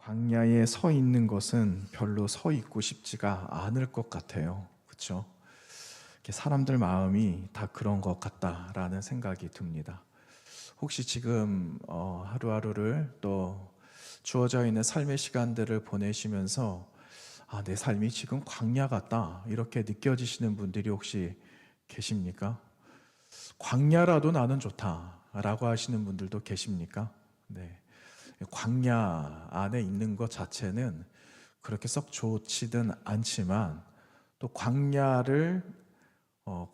광야에 서 있는 것은 별로 서 있고 싶지가 않을 것 같아요. 그렇죠? 사람들 마음이 다 그런 것 같다라는 생각이 듭니다. 혹시 지금 하루하루를 또 주어져 있는 삶의 시간들을 보내시면서 내 삶이 지금 광야 같다 이렇게 느껴지시는 분들이 혹시 계십니까? 광야라도 나는 좋다라고 하시는 분들도 계십니까? 네. 광야 안에 있는 것 자체는 그렇게 썩 좋지는 않지만 또 광야를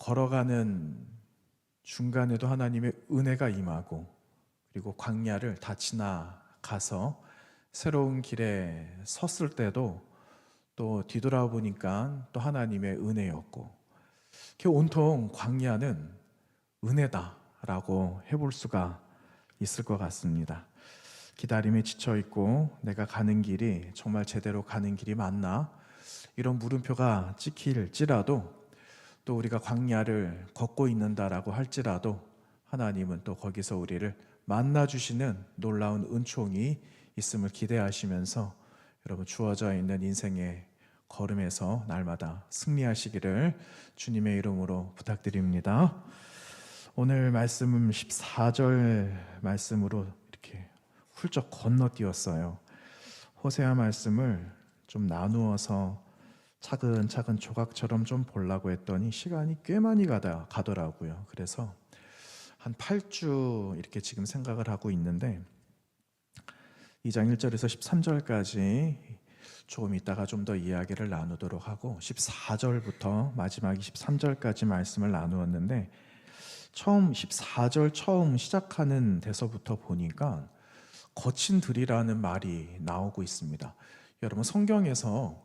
걸어가는 중간에도 하나님의 은혜가 임하고 그리고 광야를 다 지나가서 새로운 길에 섰을 때도 또 뒤돌아보니까 또 하나님의 은혜였고 온통 광야는 은혜다라고 해볼 수가 있을 것 같습니다. 기다림에 지쳐 있고 내가 가는 길이 정말 제대로 가는 길이 맞나? 이런 물음표가 찍힐지라도 또 우리가 광야를 걷고 있는다라고 할지라도 하나님은 또 거기서 우리를 만나주시는 놀라운 은총이 있음을 기대하시면서 여러분 주어져 있는 인생의 걸음에서 날마다 승리하시기를 주님의 이름으로 부탁드립니다. 오늘 말씀은 14절 말씀으로 이렇게 훌쩍 건너뛰었어요. 호세아 말씀을 좀 나누어서 차근차근 조각처럼 좀 보려고 했더니 시간이 꽤 많이 가더라고요. 그래서 한 8주 이렇게 지금 생각을 하고 있는데 2장 1절에서 13절까지 조금 있다가 좀 더 이야기를 나누도록 하고 14절부터 마지막 23절까지 말씀을 나누었는데 처음 14절 처음 시작하는 데서부터 보니까 거친 들이라는 말이 나오고 있습니다. 여러분 성경에서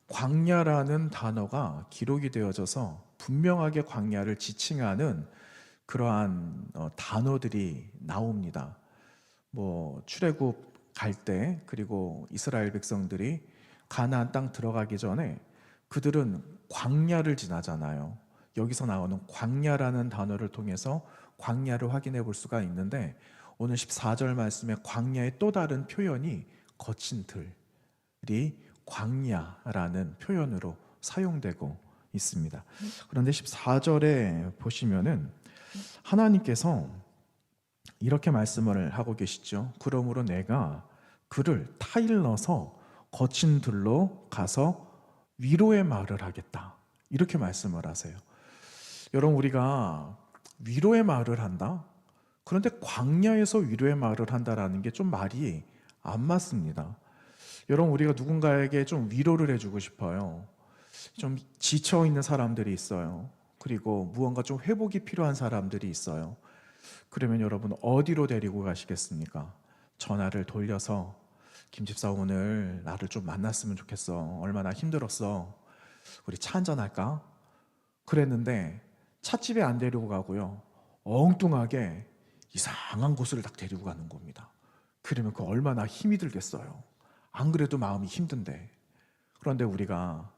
광야라는 단어가 기록이 되어져서 분명하게 광야를 지칭하는 그러한 단어들이 나옵니다. 출애굽 갈 때 그리고 이스라엘 백성들이 가나안 땅 들어가기 전에 그들은 광야를 지나잖아요. 여기서 나오는 광야라는 단어를 통해서 광야를 확인해 볼 수가 있는데 오늘 14절 말씀에 광야의 또 다른 표현이 거친 들이 광야라는 표현으로 사용되고 있습니다. 그런데 14절에 보시면은 하나님께서 이렇게 말씀을 하고 계시죠. 그러므로 내가 그를 타일러서 거친 들로 가서 위로의 말을 하겠다. 이렇게 말씀을 하세요. 여러분 우리가 위로의 말을 한다? 그런데 광야에서 위로의 말을 한다라는 게 좀 말이 안 맞습니다. 여러분 우리가 누군가에게 좀 위로를 해주고 싶어요. 좀 지쳐 있는 사람들이 있어요. 그리고 무언가 좀 회복이 필요한 사람들이 있어요. 그러면 여러분 어디로 데리고 가시겠습니까? 전화를 돌려서 김 집사 오늘 나를 좀 만났으면 좋겠어. 얼마나 힘들었어. 우리 차 한잔 할까? 그랬는데 찻집에 안 데리고 가고요. 엉뚱하게 이상한 곳을 딱 데리고 가는 겁니다. 그러면 그 얼마나 힘이 들겠어요. 안 그래도 마음이 힘든데. 그런데 우리가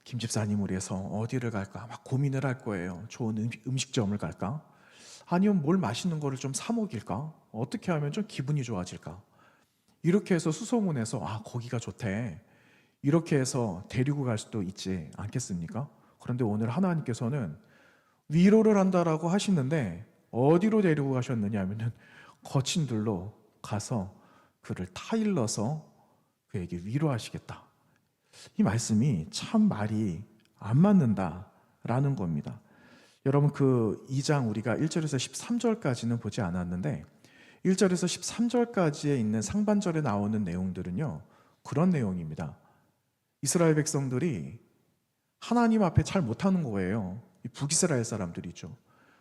김 집사님을 위해서 어디를 갈까 막 고민을 할 거예요. 좋은 음식점을 갈까? 아니면 뭘 맛있는 거를 좀 사 먹일까? 어떻게 하면 좀 기분이 좋아질까? 이렇게 해서 수소문해서 거기가 좋대. 이렇게 해서 데리고 갈 수도 있지 않겠습니까? 그런데 오늘 하나님께서는 위로를 한다라고 하시는데 어디로 데리고 가셨느냐 하면은 거친 들로 가서 그를 타일러서 그에게 위로하시겠다. 이 말씀이 참 말이 안 맞는다라는 겁니다. 여러분 그 2장 우리가 1절에서 13절까지는 보지 않았는데 1절에서 13절까지에 있는 상반절에 나오는 내용들은요 그런 내용입니다. 이스라엘 백성들이 하나님 앞에 잘 못하는 거예요. 북이스라엘 사람들이죠.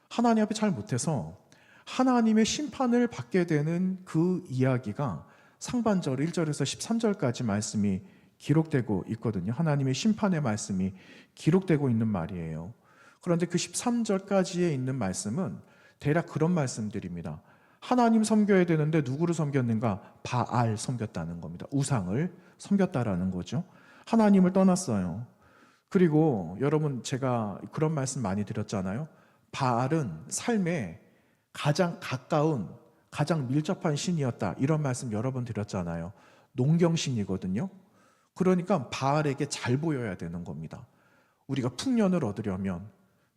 하나님 앞에 잘 못해서 하나님의 심판을 받게 되는 그 이야기가 상반절 1절에서 13절까지 말씀이 기록되고 있거든요. 하나님의 심판의 말씀이 기록되고 있는 말이에요. 그런데 그 13절까지에 있는 말씀은 대략 그런 말씀들입니다. 하나님 섬겨야 되는데 누구를 섬겼는가? 바알 섬겼다는 겁니다. 우상을 섬겼다라는 거죠. 하나님을 떠났어요. 그리고 여러분 제가 그런 말씀 많이 드렸잖아요. 바알은 삶에 가장 가까운 가장 밀접한 신이었다. 이런 말씀 여러 번 드렸잖아요. 농경신이거든요. 그러니까 바알에게 잘 보여야 되는 겁니다. 우리가 풍년을 얻으려면,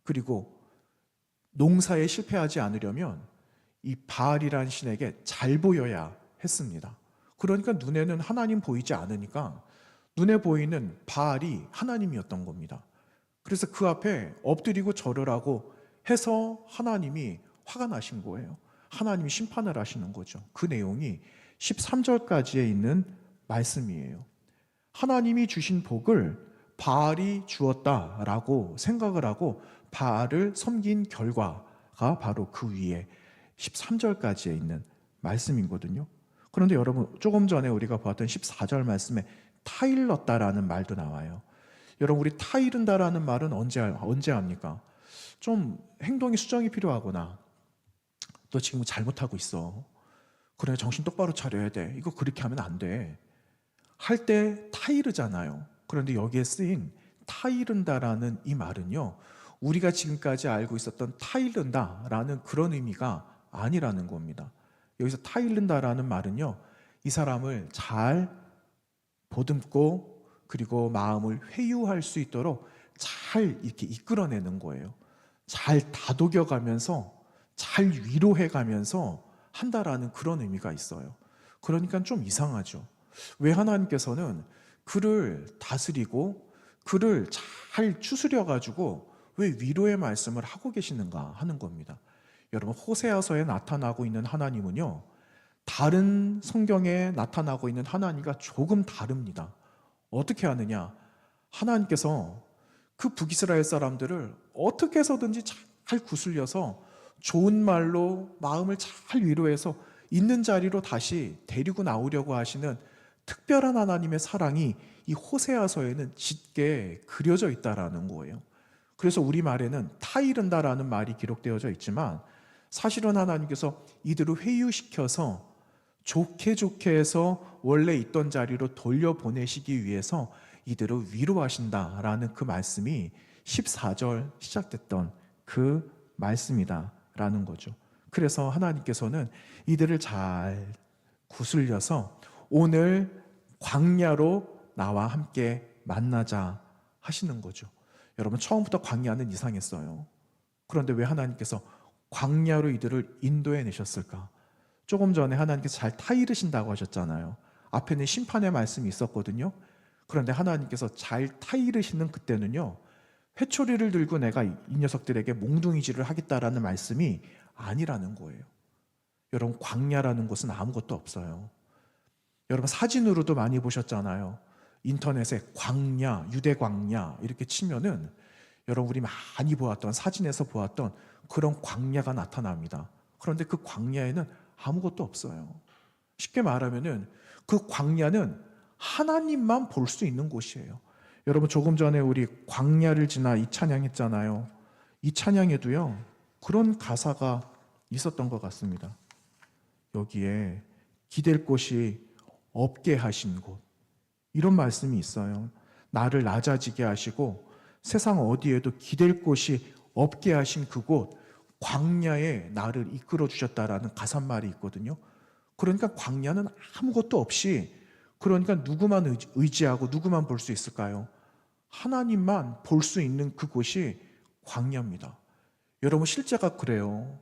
그리고 농사에 실패하지 않으려면 이 바알이라는 신에게 잘 보여야 했습니다. 그러니까 눈에는 하나님 보이지 않으니까 눈에 보이는 바알이 하나님이었던 겁니다. 그래서 그 앞에 엎드리고 절을 하고 해서 하나님이 화가 나신 거예요. 하나님이 심판을 하시는 거죠. 그 내용이 13절까지에 있는 말씀이에요. 하나님이 주신 복을 바알이 주었다라고 생각을 하고 바알을 섬긴 결과가 바로 그 위에 13절까지에 있는 말씀이거든요. 그런데 여러분, 조금 전에 우리가 보았던 14절 말씀에 타일렀다라는 말도 나와요. 여러분, 우리 타이른다라는 말은 언제 합니까? 좀 행동이 수정이 필요하거나 너 지금 잘못하고 있어. 그래, 정신 똑바로 차려야 돼. 이거 그렇게 하면 안 돼. 할 때 타이르잖아요. 그런데 여기에 쓰인 타이른다라는 이 말은요, 우리가 지금까지 알고 있었던 타이른다라는 그런 의미가 아니라는 겁니다. 여기서 타이른다라는 말은요, 이 사람을 잘 보듬고 그리고 마음을 회유할 수 있도록 잘 이렇게 이끌어내는 거예요. 잘 다독여가면서 잘 위로해가면서 한다라는 그런 의미가 있어요. 그러니까 좀 이상하죠. 왜 하나님께서는 그를 다스리고 그를 잘 추스려가지고 왜 위로의 말씀을 하고 계시는가 하는 겁니다. 여러분, 호세아서에 나타나고 있는 하나님은요, 다른 성경에 나타나고 있는 하나님과 조금 다릅니다. 어떻게 하느냐? 하나님께서 그 북이스라엘 사람들을 어떻게 해서든지 잘 구슬려서 좋은 말로 마음을 잘 위로해서 있는 자리로 다시 데리고 나오려고 하시는 특별한 하나님의 사랑이 이 호세아서에는 짙게 그려져 있다라는 거예요. 그래서 우리말에는 타이른다라는 말이 기록되어져 있지만 사실은 하나님께서 이들을 회유시켜서 좋게 해서 원래 있던 자리로 돌려보내시기 위해서 이들을 위로하신다라는 그 말씀이 14절 시작됐던 그 말씀이다라는 거죠. 그래서 하나님께서는 이들을 잘 구슬려서 오늘 광야로 나와 함께 만나자 하시는 거죠. 여러분, 처음부터 광야는 이상했어요. 그런데 왜 하나님께서 광야로 이들을 인도해 내셨을까? 조금 전에 하나님께서 잘 타이르신다고 하셨잖아요. 앞에는 심판의 말씀이 있었거든요. 그런데 하나님께서 잘 타이르시는 그때는요, 회초리를 들고 내가 이 녀석들에게 몽둥이질을 하겠다라는 말씀이 아니라는 거예요. 여러분, 광야라는 곳은 아무것도 없어요. 여러분, 사진으로도 많이 보셨잖아요. 인터넷에 광야, 유대 광야 이렇게 치면은 여러분, 우리 많이 보았던, 사진에서 보았던 그런 광야가 나타납니다. 그런데 그 광야에는 아무것도 없어요. 쉽게 말하면은 그 광야는 하나님만 볼 수 있는 곳이에요. 여러분, 조금 전에 우리 광야를 지나 이 찬양했잖아요. 이 찬양에도요, 그런 가사가 있었던 것 같습니다. 여기에 기댈 곳이 없게 하신 곳, 이런 말씀이 있어요. 나를 낮아지게 하시고 세상 어디에도 기댈 곳이 없게 하신 그곳, 광야에 나를 이끌어 주셨다라는 가사말이 있거든요. 그러니까 광야는 아무것도 없이, 그러니까 누구만 의지하고 누구만 볼 수 있을까요? 하나님만 볼 수 있는 그곳이 광야입니다. 여러분, 실제가 그래요.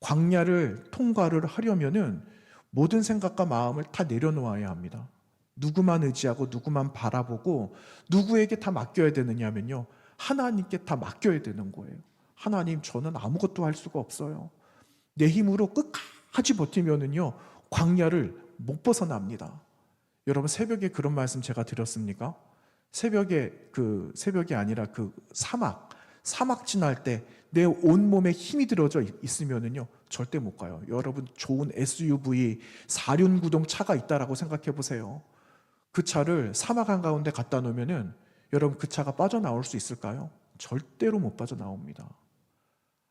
광야를 통과를 하려면은 모든 생각과 마음을 다 내려놓아야 합니다. 누구만 의지하고 누구만 바라보고 누구에게 다 맡겨야 되느냐면요, 하나님께 다 맡겨야 되는 거예요. 하나님, 저는 아무것도 할 수가 없어요. 내 힘으로 끝까지 버티면은요, 광야를 못 벗어납니다. 여러분, 새벽에 그런 말씀 제가 드렸습니까? 새벽이 아니라 그 사막 지날 때 내 온몸에 힘이 들어져 있으면은요, 절대 못 가요. 여러분, 좋은 SUV 4륜구동 차가 있다라고 생각해 보세요. 그 차를 사막 한가운데 갖다 놓으면은 여러분, 그 차가 빠져나올 수 있을까요? 절대로 못 빠져나옵니다.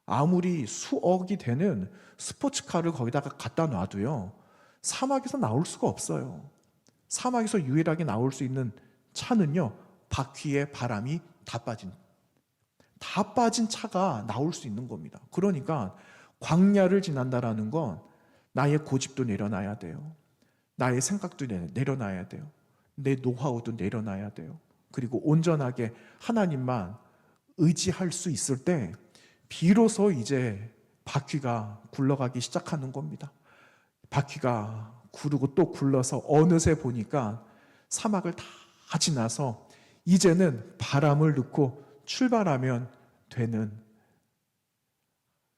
아무리 수억이 되는 스포츠카를 거기다가 갖다 놔도요, 사막에서 나올 수가 없어요. 사막에서 유일하게 나올 수 있는 차는요, 바퀴에 바람이 다 빠진 차가 나올 수 있는 겁니다. 그러니까 광야를 지난다라는 건 나의 고집도 내려놔야 돼요. 나의 생각도 내려놔야 돼요. 내 노하우도 내려놔야 돼요. 그리고 온전하게 하나님만 의지할 수 있을 때 비로소 이제 바퀴가 굴러가기 시작하는 겁니다. 바퀴가 구르고 또 굴러서 어느새 보니까 사막을 다 지나서 이제는 바람을 넣고 출발하면 되는,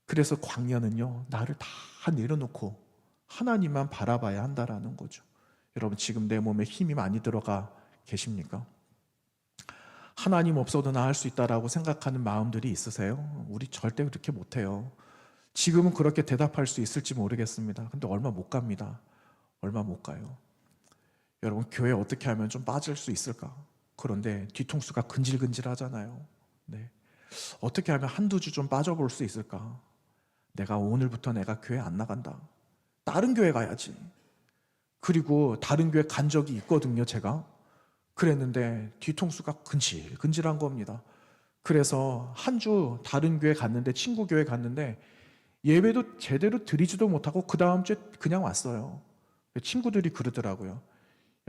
그래서 광야는요, 나를 다 내려놓고 하나님만 바라봐야 한다라는 거죠. 여러분, 지금 내 몸에 힘이 많이 들어가 계십니까? 하나님 없어도 나 할 수 있다라고 생각하는 마음들이 있으세요? 우리 절대 그렇게 못해요. 지금은 그렇게 대답할 수 있을지 모르겠습니다. 근데 얼마 못 갑니다. 얼마 못 가요. 여러분, 교회 어떻게 하면 좀 빠질 수 있을까? 그런데 뒤통수가 근질근질하잖아요. 네. 어떻게 하면 한두 주 좀 빠져볼 수 있을까? 오늘부터 내가 교회 안 나간다. 다른 교회 가야지. 그리고 다른 교회 간 적이 있거든요, 제가. 그랬는데 뒤통수가 근질근질한 겁니다. 그래서 한 주 다른 교회 갔는데, 친구 교회 갔는데 예배도 제대로 드리지도 못하고 그 다음 주에 그냥 왔어요. 친구들이 그러더라고요.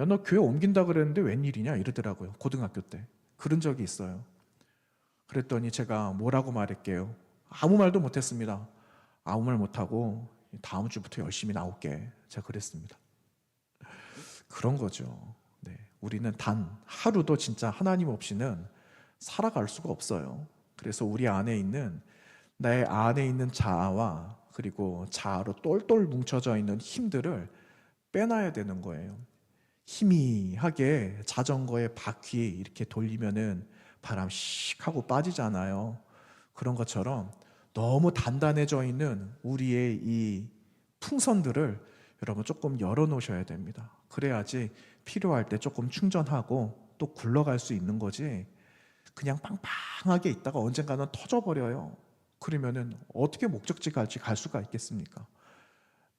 야, 너 교회 옮긴다 그랬는데 웬일이냐 이러더라고요. 고등학교 때 그런 적이 있어요. 그랬더니 제가 뭐라고 말할게요? 아무 말도 못했습니다. 아무 말 못하고 다음 주부터 열심히 나올게, 제가 그랬습니다. 그런 거죠. 네, 우리는 단 하루도 진짜 하나님 없이는 살아갈 수가 없어요. 그래서 우리 안에 있는, 내 안에 있는 자아와 그리고 자아로 똘똘 뭉쳐져 있는 힘들을 빼놔야 되는 거예요. 희미하게 자전거의 바퀴 이렇게 돌리면은 바람 씩 하고 빠지잖아요. 그런 것처럼 너무 단단해져 있는 우리의 이 풍선들을 여러분 조금 열어놓으셔야 됩니다. 그래야지 필요할 때 조금 충전하고 또 굴러갈 수 있는 거지, 그냥 빵빵하게 있다가 언젠가는 터져버려요. 그러면은 어떻게 목적지까지 갈 수가 있겠습니까?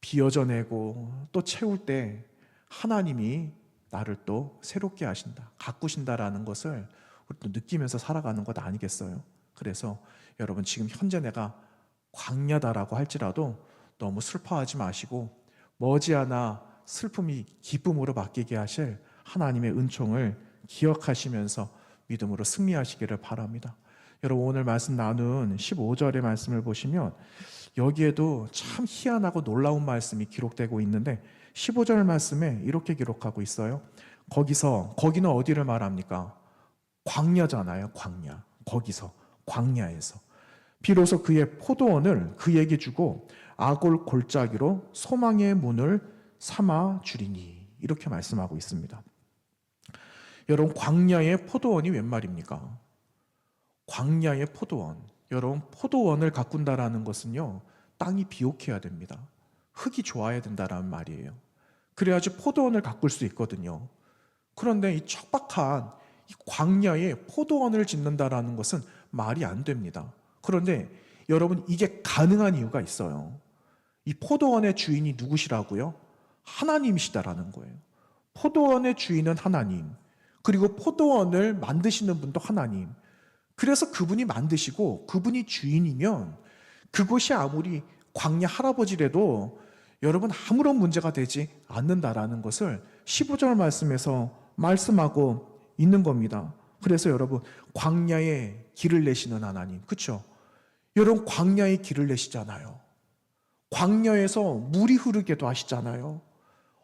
비워져내고 또 채울 때 하나님이 나를 또 새롭게 하신다, 가꾸신다라는 것을 우리 또 느끼면서 살아가는 것 아니겠어요? 그래서 여러분, 지금 현재 내가 광야다라고 할지라도 너무 슬퍼하지 마시고 머지않아 슬픔이 기쁨으로 바뀌게 하실 하나님의 은총을 기억하시면서 믿음으로 승리하시기를 바랍니다. 여러분, 오늘 말씀 나눈 15절의 말씀을 보시면 여기에도 참 희한하고 놀라운 말씀이 기록되고 있는데 15절 말씀에 이렇게 기록하고 있어요. 거기는 어디를 말합니까? 광야잖아요. 광야. 거기서, 광야에서 비로소 그의 포도원을 그에게 주고 아골 골짜기로 소망의 문을 삼아 주리니, 이렇게 말씀하고 있습니다. 여러분, 광야의 포도원이 웬 말입니까? 광야의 포도원. 여러분, 포도원을 가꾼다라는 것은요, 땅이 비옥해야 됩니다. 흙이 좋아야 된다라는 말이에요. 그래야지 포도원을 가꿀 수 있거든요. 그런데 이 척박한 이 광야에 포도원을 짓는다라는 것은 말이 안 됩니다. 그런데 여러분, 이게 가능한 이유가 있어요. 이 포도원의 주인이 누구시라고요? 하나님이시다라는 거예요. 포도원의 주인은 하나님, 그리고 포도원을 만드시는 분도 하나님. 그래서 그분이 만드시고 그분이 주인이면 그곳이 아무리 광야 할아버지라도 여러분 아무런 문제가 되지 않는다라는 것을 15절 말씀에서 말씀하고 있는 겁니다. 그래서 여러분, 광야에 길을 내시는 하나님, 그렇죠? 여러분, 광야에 길을 내시잖아요. 광야에서 물이 흐르게도 하시잖아요.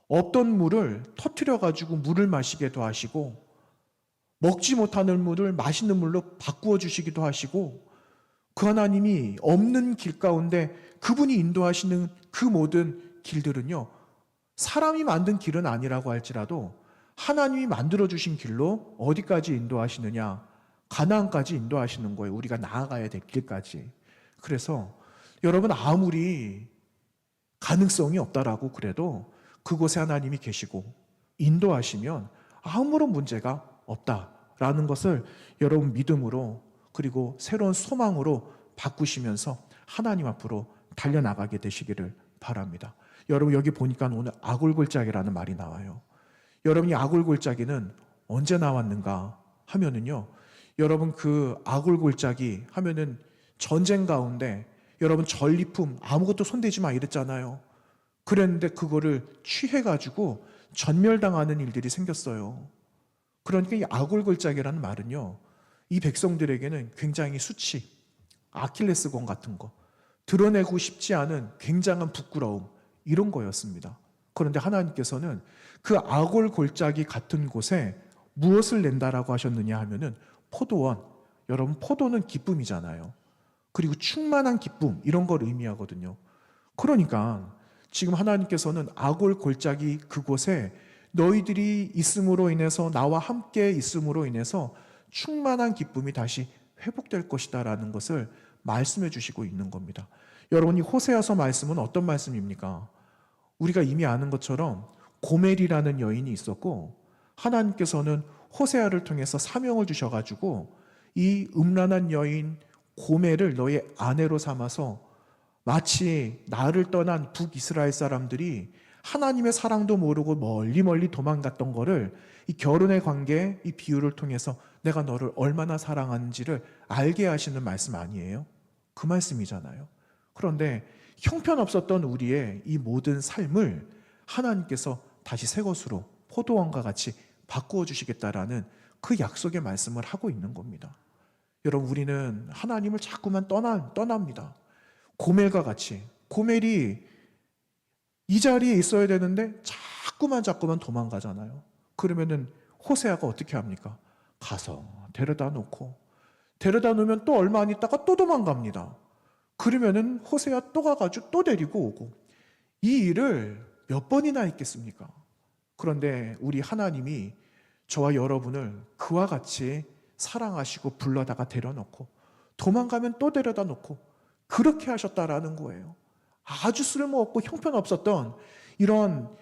없던 물을 터뜨려 가지고 물을 마시게도 하시고, 먹지 못하는 물을 맛있는 물로 바꾸어 주시기도 하시고, 그 하나님이 없는 길 가운데 그분이 인도하시는 그 모든 길들은요, 사람이 만든 길은 아니라고 할지라도 하나님이 만들어 주신 길로 어디까지 인도하시느냐? 가나안까지 인도하시는 거예요. 우리가 나아가야 될 길까지. 그래서 여러분, 아무리 가능성이 없다라고 그래도 그곳에 하나님이 계시고 인도하시면 아무런 문제가 없다라는 것을 여러분 믿음으로, 그리고 새로운 소망으로 바꾸시면서 하나님 앞으로 달려나가게 되시기를 바랍니다. 여러분, 여기 보니까 오늘 아골골짜기라는 말이 나와요. 여러분이 아골골짜기는 언제 나왔는가 하면은요, 여러분, 그 아골골짜기 하면은 전쟁 가운데 여러분 전리품 아무것도 손대지 마 이랬잖아요. 그랬는데 그거를 취해가지고 전멸당하는 일들이 생겼어요. 그러니까 이 아골골짜기라는 말은요, 이 백성들에게는 굉장히 수치, 아킬레스건 같은 거, 드러내고 싶지 않은 굉장한 부끄러움, 이런 거였습니다. 그런데 하나님께서는 그 아골골짜기 같은 곳에 무엇을 낸다라고 하셨느냐 하면은 포도원. 여러분, 포도는 기쁨이잖아요. 그리고 충만한 기쁨, 이런 걸 의미하거든요. 그러니까 지금 하나님께서는 아골골짜기 그곳에 너희들이 있음으로 인해서, 나와 함께 있음으로 인해서 충만한 기쁨이 다시 회복될 것이다 라는 것을 말씀해 주시고 있는 겁니다. 여러분, 이 호세아서 말씀은 어떤 말씀입니까? 우리가 이미 아는 것처럼 고멜이라는 여인이 있었고, 하나님께서는 호세아를 통해서 사명을 주셔가지고 이 음란한 여인 고멜을 너의 아내로 삼아서 마치 나를 떠난 북이스라엘 사람들이 하나님의 사랑도 모르고 멀리 멀리 도망갔던 거를 이 결혼의 관계, 이 비유를 통해서 내가 너를 얼마나 사랑하는지를 알게 하시는 말씀 아니에요? 그 말씀이잖아요. 그런데 형편없었던 우리의 이 모든 삶을 하나님께서 다시 새 것으로 포도원과 같이 바꾸어 주시겠다라는 그 약속의 말씀을 하고 있는 겁니다. 여러분, 우리는 하나님을 자꾸만 떠납니다. 고멜과 같이, 고멜이 이 자리에 있어야 되는데 자꾸만 도망가잖아요. 그러면은 호세아가 어떻게 합니까? 가서 데려다 놓으면 또 얼마 안 있다가 또 도망갑니다. 그러면은 호세아 또 가가지고 또 데리고 오고, 이 일을 몇 번이나 했겠습니까? 그런데 우리 하나님이 저와 여러분을 그와 같이 사랑하시고 불러다가 데려놓고 도망가면 또 데려다 놓고 그렇게 하셨다라는 거예요. 아주 쓸모없고 형편없었던 이런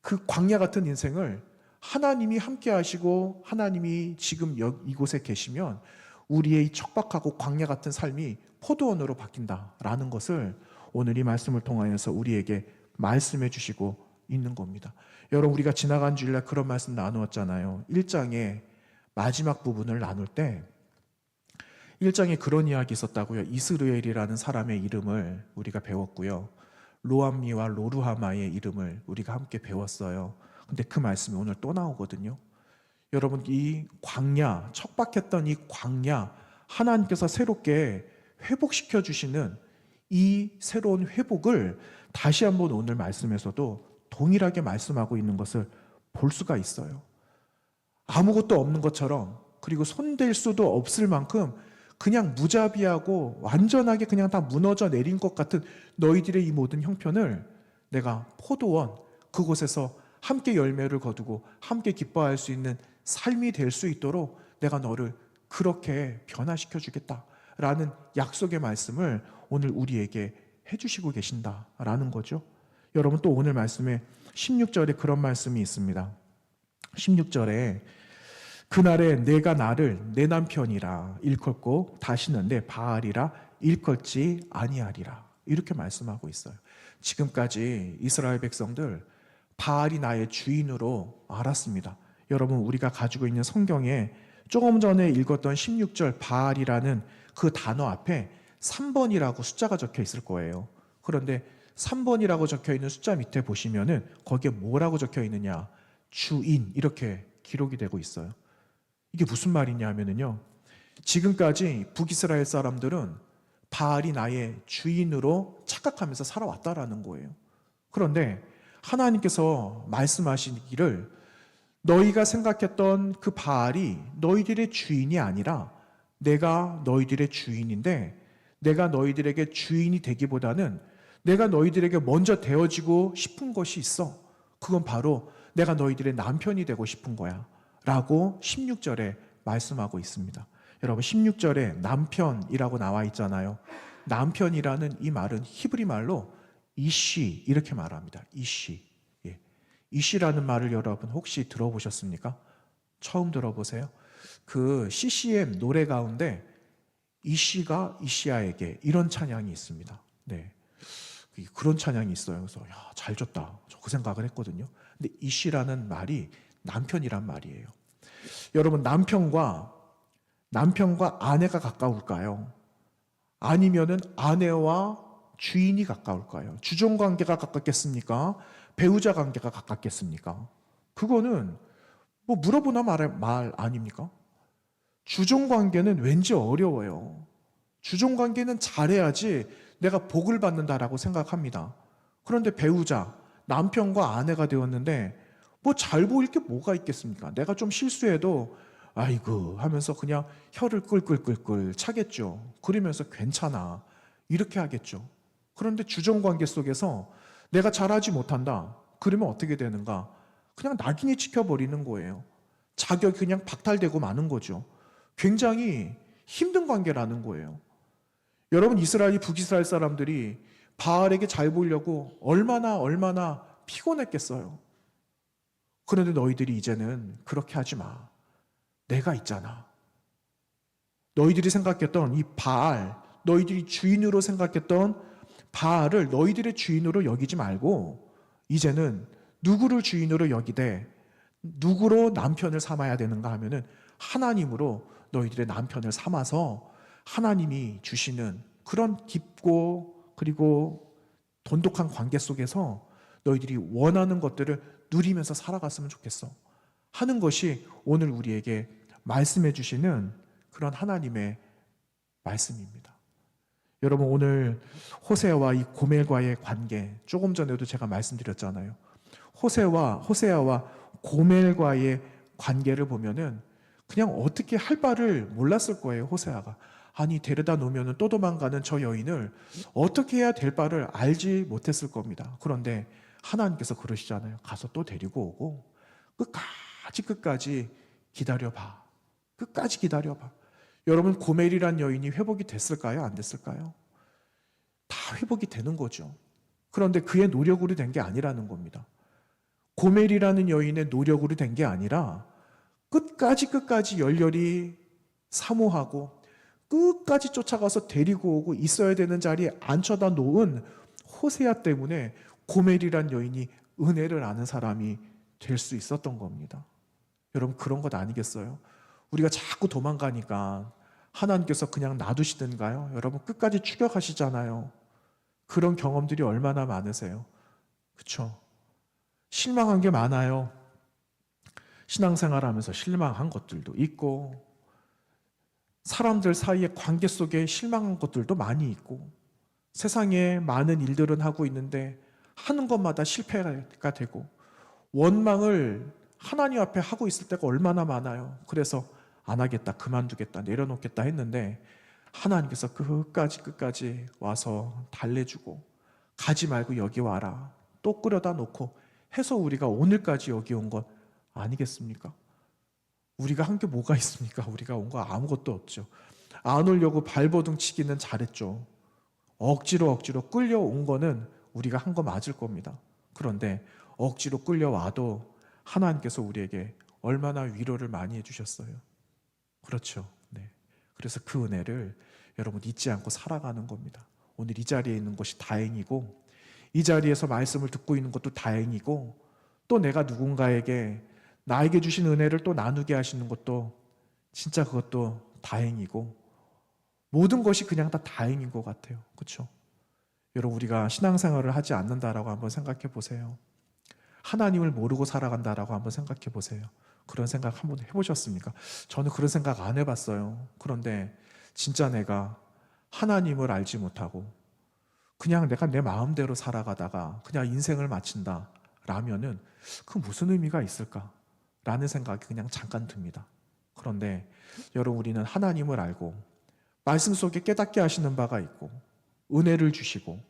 그 광야 같은 인생을 하나님이 함께 하시고, 하나님이 지금 이곳에 계시면 우리의 이 척박하고 광야 같은 삶이 포도원으로 바뀐다라는 것을 오늘 이 말씀을 통하여서 우리에게 말씀해 주시고 있는 겁니다. 여러분, 우리가 지나간 주일날 그런 말씀 나누었잖아요. 1장의 마지막 부분을 나눌 때 1장에 그런 이야기 있었다고요. 이스르엘이라는 사람의 이름을 우리가 배웠고요. 로암미와 로루하마의 이름을 우리가 함께 배웠어요. 근데 그 말씀이 오늘 또 나오거든요. 여러분, 이 광야, 척박했던 이 광야, 하나님께서 새롭게 회복시켜 주시는 이 새로운 회복을 다시 한번 오늘 말씀에서도 동일하게 말씀하고 있는 것을 볼 수가 있어요. 아무것도 없는 것처럼, 그리고 손댈 수도 없을 만큼 그냥 무자비하고 완전하게 그냥 다 무너져 내린 것 같은 너희들의 이 모든 형편을 내가 포도원, 그곳에서 함께 열매를 거두고 함께 기뻐할 수 있는 삶이 될 수 있도록 내가 너를 그렇게 변화시켜 주겠다라는 약속의 말씀을 오늘 우리에게 해주시고 계신다라는 거죠. 여러분, 또 오늘 말씀에 16절에 그런 말씀이 있습니다. 16절에 그날에 내가 나를 내 남편이라 일컫고 다시는 내 바알이라 일컫지 아니하리라, 이렇게 말씀하고 있어요. 지금까지 이스라엘 백성들 바알이 나의 주인으로 알았습니다. 여러분, 우리가 가지고 있는 성경에 조금 전에 읽었던 16절 바알이라는 그 단어 앞에 3번이라고 숫자가 적혀 있을 거예요. 그런데 3번이라고 적혀 있는 숫자 밑에 보시면은 거기에 뭐라고 적혀 있느냐? 주인, 이렇게 기록이 되고 있어요. 이게 무슨 말이냐 하면은요, 지금까지 북이스라엘 사람들은 바알이 나의 주인으로 착각하면서 살아왔다라는 거예요. 그런데 하나님께서 말씀하시기를 너희가 생각했던 그 바알이 너희들의 주인이 아니라 내가 너희들의 주인인데, 내가 너희들에게 주인이 되기보다는 내가 너희들에게 먼저 되어지고 싶은 것이 있어. 그건 바로 내가 너희들의 남편이 되고 싶은 거야 라고 16절에 말씀하고 있습니다. 여러분, 16절에 남편이라고 나와 있잖아요. 남편이라는 이 말은 히브리 말로 이시, 이렇게 말합니다. 이시. 예. 이시라는 말을 여러분 혹시 들어보셨습니까? 처음 들어보세요? 그 CCM 노래 가운데 이시가 이시아에게, 이런 찬양이 있습니다. 네. 그런 찬양이 있어요. 그래서 야, 잘 줬다, 저 그 생각을 했거든요. 근데 이시라는 말이 남편이란 말이에요. 여러분, 남편과 아내가 가까울까요? 아니면은 아내와 주인이 가까울까요? 주종 관계가 가깝겠습니까? 배우자 관계가 가깝겠습니까? 그거는 뭐 물어보나 말 아닙니까? 주종관계는 왠지 어려워요. 주종관계는 잘해야지 내가 복을 받는다라고 생각합니다. 그런데 배우자, 남편과 아내가 되었는데 뭐 잘 보일 게 뭐가 있겠습니까? 내가 좀 실수해도 아이고 하면서 그냥 혀를 끌끌끌끌 차겠죠. 그러면서 괜찮아. 이렇게 하겠죠. 그런데 주종관계 속에서 내가 잘하지 못한다. 그러면 어떻게 되는가? 그냥 낙인이 찍혀버리는 거예요. 자격이 그냥 박탈되고 마는 거죠. 굉장히 힘든 관계라는 거예요. 여러분, 이스라엘이 북이스라엘 사람들이 바알에게 잘 보이려고 얼마나 피곤했겠어요. 그런데 너희들이 이제는 그렇게 하지 마. 내가 있잖아. 너희들이 생각했던 이 바알, 너희들이 주인으로 생각했던 바알을 너희들의 주인으로 여기지 말고 이제는 누구를 주인으로 여기되 누구로 남편을 삼아야 되는가 하면은 하나님으로 너희들의 남편을 삼아서 하나님이 주시는 그런 깊고 그리고 돈독한 관계 속에서 너희들이 원하는 것들을 누리면서 살아갔으면 좋겠어 하는 것이 오늘 우리에게 말씀해 주시는 그런 하나님의 말씀입니다. 여러분, 오늘 호세아와 이 고멜과의 관계, 조금 전에도 제가 말씀드렸잖아요. 호세아와 고멜과의 관계를 보면은 그냥 어떻게 할 바를 몰랐을 거예요, 호세아가. 아니, 데려다 놓으면 또 도망가는 저 여인을 어떻게 해야 될 바를 알지 못했을 겁니다. 그런데 하나님께서 그러시잖아요. 가서 또 데리고 오고 끝까지 기다려봐. 끝까지 기다려봐. 여러분, 고멜이란 여인이 회복이 됐을까요? 안 됐을까요? 다 회복이 되는 거죠. 그런데 그의 노력으로 된 게 아니라는 겁니다. 고멜이라는 여인의 노력으로 된 게 아니라 끝까지 열렬히 사모하고 끝까지 쫓아가서 데리고 오고 있어야 되는 자리에 앉혀다 놓은 호세아 때문에 고멜이란 여인이 은혜를 아는 사람이 될 수 있었던 겁니다. 여러분, 그런 것 아니겠어요? 우리가 자꾸 도망가니까 하나님께서 그냥 놔두시던가요? 여러분, 끝까지 추격하시잖아요. 그런 경험들이 얼마나 많으세요? 그렇죠? 실망한 게 많아요. 신앙생활하면서 실망한 것들도 있고 사람들 사이의 관계 속에 실망한 것들도 많이 있고 세상에 많은 일들은 하고 있는데 하는 것마다 실패가 되고 원망을 하나님 앞에 하고 있을 때가 얼마나 많아요. 그래서 안 하겠다, 그만두겠다, 내려놓겠다 했는데 하나님께서 끝까지 와서 달래주고 가지 말고 여기 와라. 또 끌어다 놓고 해서 우리가 오늘까지 여기 온 것 아니겠습니까? 우리가 한 게 뭐가 있습니까? 우리가 온 거 아무것도 없죠. 안 오려고 발버둥 치기는 잘했죠. 억지로 끌려온 거는 우리가 한 거 맞을 겁니다. 그런데 억지로 끌려와도 하나님께서 우리에게 얼마나 위로를 많이 해주셨어요. 그렇죠. 네. 그래서 그 은혜를 여러분 잊지 않고 살아가는 겁니다. 오늘 이 자리에 있는 것이 다행이고 이 자리에서 말씀을 듣고 있는 것도 다행이고 또 내가 누군가에게 나에게 주신 은혜를 또 나누게 하시는 것도 진짜 그것도 다행이고 모든 것이 그냥 다 다행인 것 같아요. 그렇죠? 여러분, 우리가 신앙생활을 하지 않는다라고 한번 생각해 보세요. 하나님을 모르고 살아간다라고 한번 생각해 보세요. 그런 생각 한번 해보셨습니까? 저는 그런 생각 안 해봤어요. 그런데 진짜 내가 하나님을 알지 못하고 그냥 내가 내 마음대로 살아가다가 그냥 인생을 마친다 라면은 그 무슨 의미가 있을까? 라는 생각이 그냥 잠깐 듭니다. 그런데 여러분, 우리는 하나님을 알고 말씀 속에 깨닫게 하시는 바가 있고 은혜를 주시고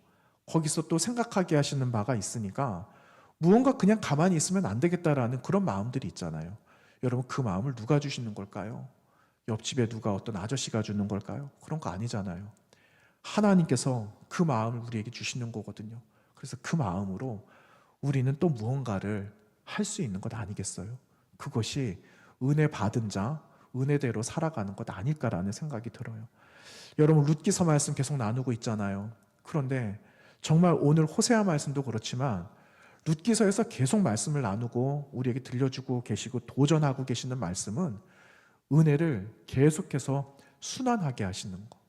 거기서 또 생각하게 하시는 바가 있으니까 무언가 그냥 가만히 있으면 안 되겠다라는 그런 마음들이 있잖아요. 여러분, 그 마음을 누가 주시는 걸까요? 옆집에 누가 어떤 아저씨가 주는 걸까요? 그런 거 아니잖아요. 하나님께서 그 마음을 우리에게 주시는 거거든요. 그래서 그 마음으로 우리는 또 무언가를 할 수 있는 것 아니겠어요? 그것이 은혜 받은 자, 은혜대로 살아가는 것 아닐까라는 생각이 들어요. 여러분, 룻기서 말씀 계속 나누고 있잖아요. 그런데 정말 오늘 호세아 말씀도 그렇지만 룻기서에서 계속 말씀을 나누고 우리에게 들려주고 계시고 도전하고 계시는 말씀은 은혜를 계속해서 순환하게 하시는 것,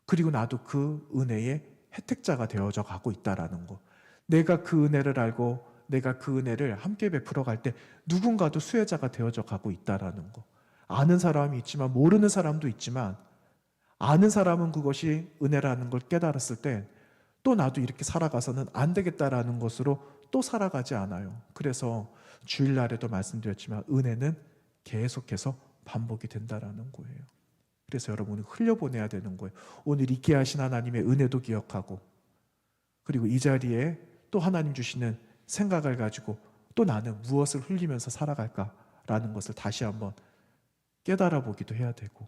그리고 나도 그 은혜의 혜택자가 되어져 가고 있다라는 것, 내가 그 은혜를 알고 내가 그 은혜를 함께 베풀어 갈 때 누군가도 수혜자가 되어져 가고 있다라는 거. 아는 사람이 있지만 모르는 사람도 있지만, 아는 사람은 그것이 은혜라는 걸 깨달았을 때 또 나도 이렇게 살아가서는 안 되겠다라는 것으로 또 살아가지 않아요. 그래서 주일날에도 말씀드렸지만 은혜는 계속해서 반복이 된다라는 거예요. 그래서 여러분이 흘려보내야 되는 거예요. 오늘 있게 하신 하나님의 은혜도 기억하고, 그리고 이 자리에 또 하나님 주시는 생각을 가지고 또 나는 무엇을 흘리면서 살아갈까라는 것을 다시 한번 깨달아 보기도 해야 되고,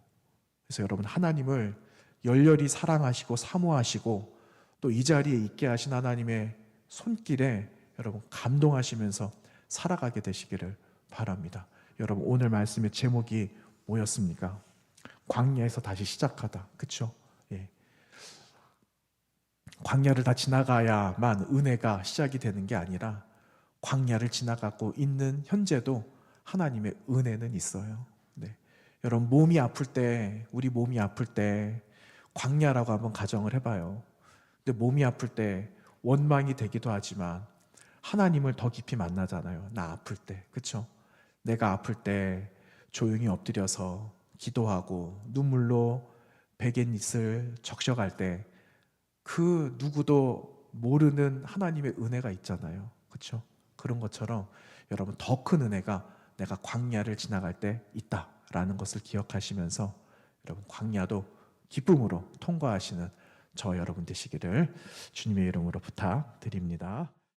그래서 여러분 하나님을 열렬히 사랑하시고 사모하시고 또 이 자리에 있게 하신 하나님의 손길에 여러분 감동하시면서 살아가게 되시기를 바랍니다. 여러분 오늘 말씀의 제목이 뭐였습니까? 광야에서 다시 시작하다. 그렇죠? 예. 광야를 다 지나가야만 은혜가 시작이 되는 게 아니라 광야를 지나가고 있는 현재도 하나님의 은혜는 있어요. 네. 여러분 몸이 아플 때, 우리 몸이 아플 때 광야라고 한번 가정을 해봐요. 근데 몸이 아플 때 원망이 되기도 하지만 하나님을 더 깊이 만나잖아요. 나 아플 때, 그렇죠? 내가 아플 때 조용히 엎드려서 기도하고 눈물로 베갯잎을 적셔갈 때 그 누구도 모르는 하나님의 은혜가 있잖아요. 그렇죠? 그런 것처럼 여러분 더 큰 은혜가 내가 광야를 지나갈 때 있다라는 것을 기억하시면서 여러분 광야도 기쁨으로 통과하시는 저 여러분 되시기를 주님의 이름으로 부탁드립니다.